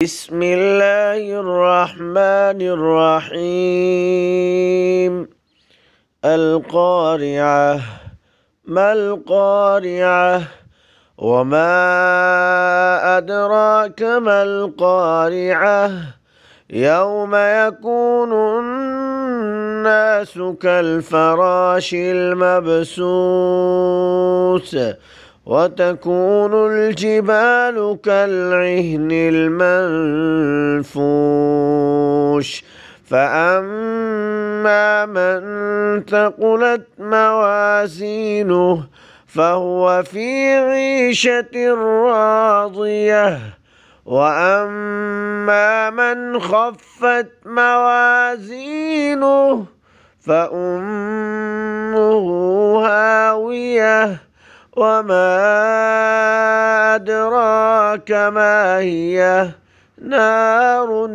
بسم الله الرحمن الرحيم. القارعة. ما القارعة؟ وما أدراك ما القارعة؟ يوم يكون الناس كالفراش المبثوث وتكون الجبال كالعهن المنفوش فأما من ثقلت موازينه فهو في عيشة راضية وأما من خفت موازينه فأمه هاوية وما أدراك ما هي نار